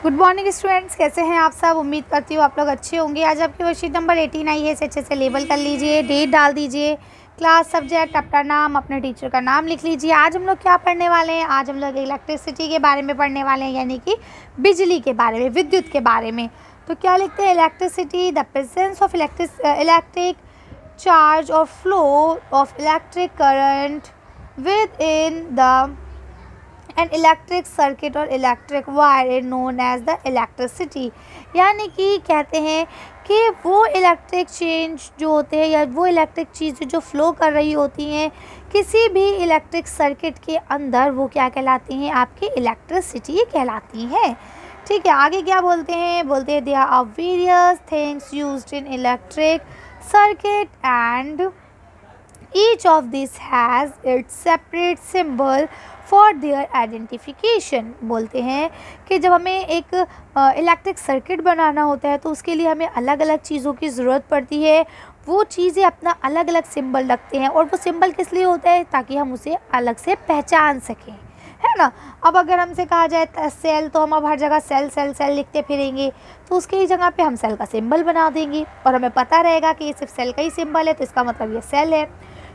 Good morning students, कैसे हैं आप सब। उम्मीद करती हूँ आप लोग अच्छे होंगे। आज आपकी वर्कशीट नंबर 18 आई है, इसे अच्छे से लेबल कर लीजिए, डेट डाल दीजिए, क्लास, सब्जेक्ट, अपना नाम, अपने टीचर का नाम लिख लीजिए। आज हम लोग क्या पढ़ने वाले हैं? आज हम लोग इलेक्ट्रिसिटी के बारे में पढ़ने वाले हैं, यानी कि बिजली के बारे में, विद्युत के बारे में। तो क्या लिखते हैं? Electricity, the presence of electric charge और flow of electric current within the an electric circuit और electric wire known as the electricity. यानी कि कहते हैं कि वो इलेक्ट्रिक चेंज जो होते हैं या वो इलेक्ट्रिक चीज़ें जो फ्लो कर रही होती हैं किसी भी इलेक्ट्रिक सर्किट के अंदर, वो क्या कहलाती हैं? आपकी इलेक्ट्रिसिटी कहलाती हैं। ठीक है, आगे क्या बोलते हैं? बोलते हैं there are various things used in electric circuit and each of these has its separate symbol for their identification। बोलते हैं कि जब हमें एक इलेक्ट्रिक सर्किट बनाना होता है तो उसके लिए हमें अलग अलग चीज़ों की ज़रूरत पड़ती है। वो चीज़ें अपना अलग अलग सिंबल रखते हैं, और वो सिंबल किस लिए होता है? ताकि हम उसे अलग से पहचान सकें, है ना। अब अगर हमसे कहा जाए सेल, तो हम अब हर जगह सेल सेल सेल लिखते फिरेंगे, तो उसकी ही जगह पे हम सेल का सिंबल बना देंगे और हमें पता रहेगा कि ये सिर्फ सेल का ही सिंबल है, तो इसका मतलब ये सेल है।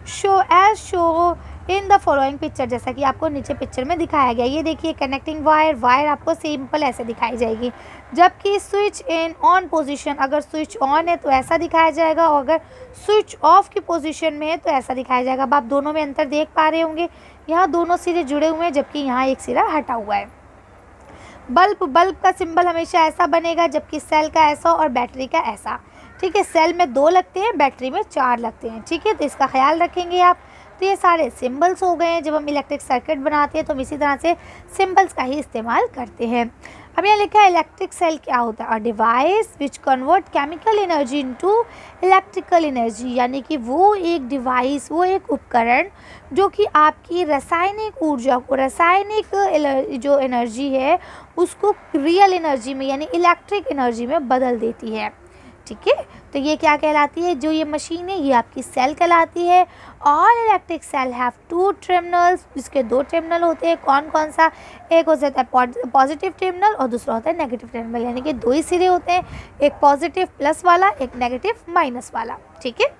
Show in the following picture, जैसा कि आपको नीचे पिक्चर में दिखाया गया। ये देखिए कनेक्टिंग वायर आपको सिंपल ऐसे दिखाई जाएगी, जबकि स्विच इन ऑन पोजीशन, अगर स्विच ऑन है तो ऐसा दिखाया जाएगा, और अगर स्विच ऑफ की पोजीशन में है तो ऐसा दिखाया जाएगा। अब आप दोनों में अंतर देख पा रहे होंगे, यहाँ दोनों सिरे जुड़े हुए हैं जबकि यहाँ एक सिरा हटा हुआ है। बल्ब का सिंबल हमेशा ऐसा बनेगा, जबकि सेल का ऐसा और बैटरी का ऐसा। ठीक है, सेल में 2 लगते हैं, बैटरी में 4 लगते हैं। ठीक है, तो इसका ख्याल रखेंगे आप। तो ये सारे सिंबल्स हो गए हैं। जब हम इलेक्ट्रिक सर्किट बनाते हैं तो हम इसी तरह से सिंबल्स का ही इस्तेमाल करते हैं। अब यहाँ लिखा है इलेक्ट्रिक सेल क्या होता है? A device which convert chemical energy into electrical energy. यानी कि वो एक डिवाइस, वो एक उपकरण जो कि आपकी रासायनिक ऊर्जा को, रासायनिक जो एनर्जी है उसको रियल एनर्जी में यानी इलेक्ट्रिक एनर्जी में बदल देती है। ठीक है, तो ये क्या कहलाती है? जो ये मशीन है ये आपकी सेल कहलाती है। All electric cell have 2 terminals, इसके 2 टर्मिनल होते हैं। कौन कौन सा? एक होता है पॉजिटिव टर्मिनल और दूसरा होता है नेगेटिव टर्मिनल, यानी कि 2 ही सिरे होते हैं, एक पॉजिटिव प्लस वाला, एक नेगेटिव माइनस वाला। ठीक है,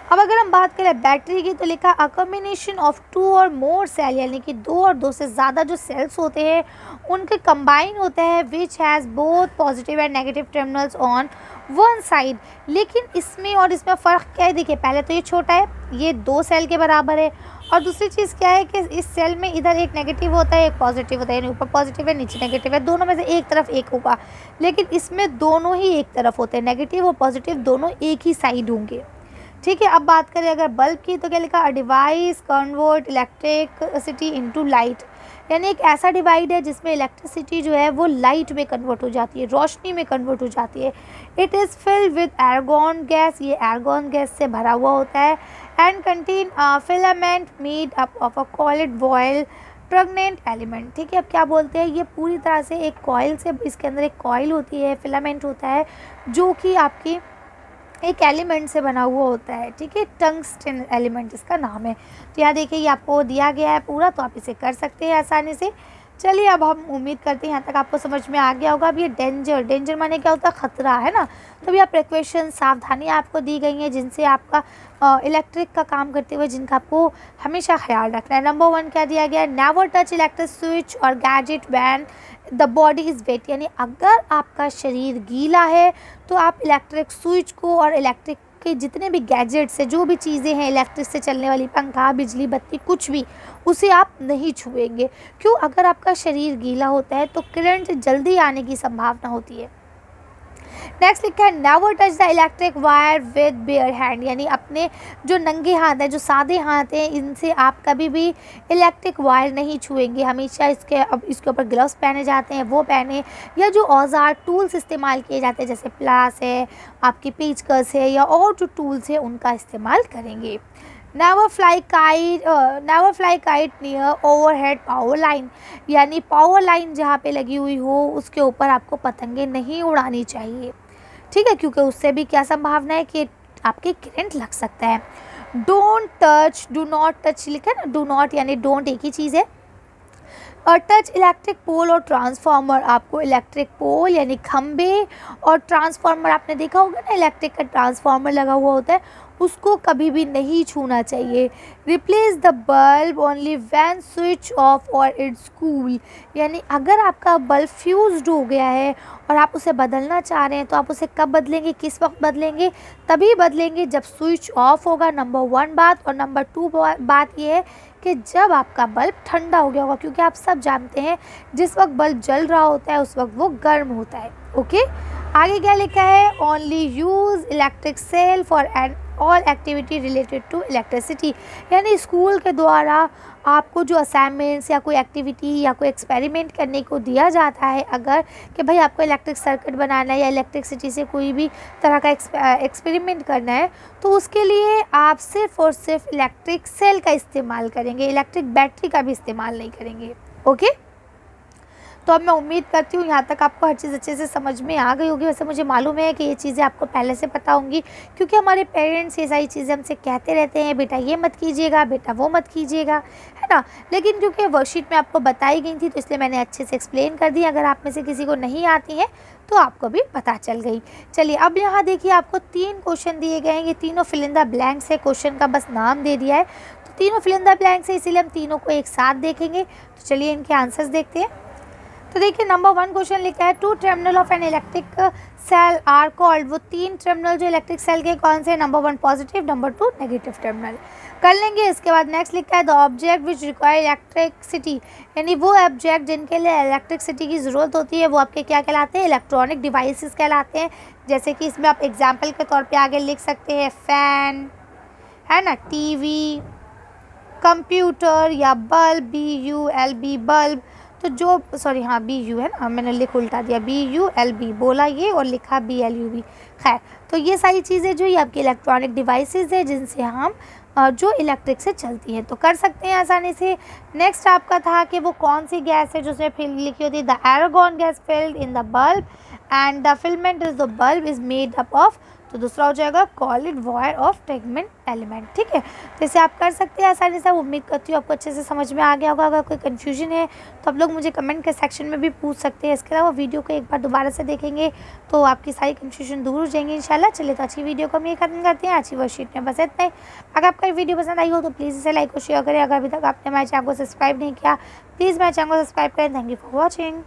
अब अगर हम बात करें बैटरी की, तो लिखा अ कॉम्बिनेशन ऑफ 2 और मोर सेल, यानी कि 2 और 2 से ज़्यादा जो सेल्स होते हैं उनके कंबाइन होता है, which has both positive and negative terminals on one side. लेकिन इसमें और इसमें फ़र्क क्या है? देखिए, पहले तो ये छोटा है, ये 2 सेल के बराबर है, और दूसरी चीज़ क्या है कि इस सेल में इधर एक नेगेटिव होता है, एक पॉजिटिव होता है, यानी ऊपर पॉजिटिव है नीचे नेगेटिव है, दोनों में से एक तरफ एक होगा। लेकिन इसमें दोनों ही एक तरफ होते हैं, नेगेटिव और पॉजिटिव दोनों एक ही साइड होंगे। ठीक है, अब बात करें अगर बल्ब की, तो क्या लिखा? A device convert electricity into light. यानी एक ऐसा डिवाइड है जिसमें इलेक्ट्रिसिटी जो है वो लाइट में कन्वर्ट हो जाती है, रोशनी में कन्वर्ट हो जाती है। It is filled with argon gas, ये आर्गॉन गैस से भरा हुआ होता है। And contain filament made up of a coiled vial pregnant element. ठीक है, अब क्या बोलते हैं? ये पूरी तरह से एक कॉइल से, इसके अंदर एक कॉइल होती है, फिलामेंट होता है जो कि आपकी एक एलिमेंट से बना हुआ होता है। ठीक है, टंगस्टन एलिमेंट इसका नाम है। तो यहाँ देखिए, ये आपको दिया गया है पूरा, तो आप इसे कर सकते हैं आसानी से। चलिए, अब हम उम्मीद करते हैं यहाँ तक आपको समझ में आ गया होगा। अब ये डेंजर माने क्या होता है? ख़तरा, है ना। तो ये प्रिकॉशन, सावधानियाँ आपको दी गई हैं जिनसे आपका इलेक्ट्रिक का काम करते हुए जिनका आपको हमेशा ख्याल रखना है। नंबर 1 क्या दिया गया है? नेवर टच इलेक्ट्रिक स्विच और gadget when the body is wet. यानी अगर आपका शरीर गीला है तो आप इलेक्ट्रिक स्विच को और इलेक्ट्रिक के जितने भी गैजेट्स हैं, जो भी चीज़ें हैं इलेक्ट्रिक से चलने वाली, पंखा, बिजली बत्ती, कुछ भी, उसे आप नहीं छुएंगे। क्यों? अगर आपका शरीर गीला होता है तो करंट जल्दी आने की संभावना होती है। नेक्स्ट लिखा है never touch the electric wire with bare hand. यानी अपने जो नंगे हाथ हैं, जो सादे हाथ हैं, इनसे आप कभी भी इलेक्ट्रिक वायर नहीं छुएंगे। हमेशा इसके ऊपर ग्लव्स पहने जाते हैं, वो पहने, या जो औजार टूल्स इस्तेमाल किए जाते हैं जैसे प्लास है, आपकी पेचकस है, या और जो टूल्स है उनका इस्तेमाल करेंगे। Never fly kite near overhead power line. यानी पावर लाइन जहाँ पे लगी हुई हो उसके ऊपर आपको पतंगे नहीं उड़ानी चाहिए। ठीक है, क्योंकि उससे भी क्या संभावना है कि आपके करंट लग सकता है। Don't touch, do not touch लिखा है ना, डू नॉट यानी डोंट एक ही चीज़ है, टच इलेक्ट्रिक पोल और ट्रांसफार्मर, आपको इलेक्ट्रिक पोल यानी खंबे और ट्रांसफार्मर, आपने देखा होगा ना इलेक्ट्रिक का ट्रांसफार्मर लगा हुआ होता है, उसको कभी भी नहीं छूना चाहिए। Replace the bulb only when switch off और इट्स कूल, यानी अगर आपका बल्ब फ्यूज्ड हो गया है और आप उसे बदलना चाह रहे हैं तो आप उसे कब बदलेंगे, किस वक्त बदलेंगे? तभी बदलेंगे जब स्विच ऑफ होगा, नंबर 1 बात। और नंबर 2 बात ये है कि जब आपका बल्ब ठंडा हो गया होगा, क्योंकि आप सब जानते हैं जिस वक्त बल्ब जल रहा होता है उस वक्त वो गर्म होता है। ओके, आगे क्या लिखा है? Only use electric cell for an all activity related to electricity, यानी स्कूल के द्वारा आपको जो असाइनमेंट्स या कोई एक्टिविटी या कोई एक्सपेरिमेंट करने को दिया जाता है, अगर कि भाई आपको इलेक्ट्रिक सर्किट बनाना है या इलेक्ट्रिसिटी से कोई भी तरह का एक्सपेरिमेंट करना है, तो उसके लिए आप सिर्फ़ और सिर्फ इलेक्ट्रिक सेल का इस्तेमाल करेंगे, इलेक्ट्रिक बैटरी का भी इस्तेमाल नहीं करेंगे। ओके, तो अब मैं उम्मीद करती हूँ यहाँ तक आपको हर चीज़ अच्छे से समझ में आ गई होगी। वैसे मुझे मालूम है कि ये चीज़ें आपको पहले से पता होंगी, क्योंकि हमारे पेरेंट्स ये सारी चीज़ें हमसे कहते रहते हैं, बेटा ये मत कीजिएगा, बेटा वो मत कीजिएगा, है ना। लेकिन क्योंकि वर्कशीट में आपको बताई गई थी तो इसलिए मैंने अच्छे से एक्सप्लेन कर दी। अगर आप में से किसी को नहीं आती हैं तो आपको भी पता चल गई। चलिए, अब यहाँ देखिए आपको 3 क्वेश्चन दिए गए हैं, ये तीनों फिल इन द ब्लैंक्स है, क्वेश्चन का बस नाम दे दिया है, तो तीनों फिल इन द ब्लैंक्स है, इसीलिए हम तीनों को एक साथ देखेंगे। तो चलिए इनके आंसर्स देखते हैं। तो देखिए नंबर 1 क्वेश्चन लिखा है, 2 terminal of an electric cell are called, वो 3 टर्मिनल जो इलेक्ट्रिक सेल के कौन से? Number 1 positive, number 2 negative terminal. कर लेंगे। इसके बाद नेक्स्ट लिखा है, the object which require electricity, यानी वो ऑब्जेक्ट जिनके लिए इलेक्ट्रिसिटी की ज़रूरत होती है वो आपके क्या कहलाते हैं? इलेक्ट्रॉनिक डिवाइसेस कहलाते हैं। जैसे कि इसमें आप एग्जाम्पल के तौर पर आगे लिख सकते हैं फ़ैन, है ना, टीवी, कंप्यूटर या बल्ब, BULB बल्ब। तो जो सॉरी हाँ BU है ना, मैंने लिख उल्टा दिया, BULB बोला ये और लिखा BLUB। खैर, तो ये सारी चीज़ें जो ये आपकी इलेक्ट्रॉनिक डिवाइसेस है जिनसे हम जो इलेक्ट्रिक से चलती है, तो कर सकते हैं आसानी से। नेक्स्ट आपका था कि वो कौन सी गैस है जो उसमें फिल लिखी होती है, the argon gas filled in the bulb and the filament is the bulb is made up of, तो दूसरा हो जाएगा कॉलिड वायर ऑफ टेगमेंट एलिमेंट। ठीक है, तो इसे आप कर सकते हैं आसानी से। उम्मीद करती हूँ आपको अच्छे से समझ में आ गया होगा। अगर कोई कन्फ्यूजन है तो आप लोग मुझे कमेंट के सेक्शन में भी पूछ सकते हैं। इसके अलावा वीडियो को एक बार दोबारा से देखेंगे तो आपकी सारी कन्फ्यूजन दूर हो जाएंगी इंशाल्लाह। चलिए, तो अच्छी वीडियो को हम ये खत्म करते हैं। अच्छी वर्कशीट में बस इतना ही। अगर आपका वीडियो पसंद आई हो तो प्लीज़ इसे लाइक और शेयर करें। अगर अभी तक आपने हमारे चैनल को सब्सक्राइब नहीं किया, प्लीज़ मेरे चैनल को सब्सक्राइब करें। Thank you for watching.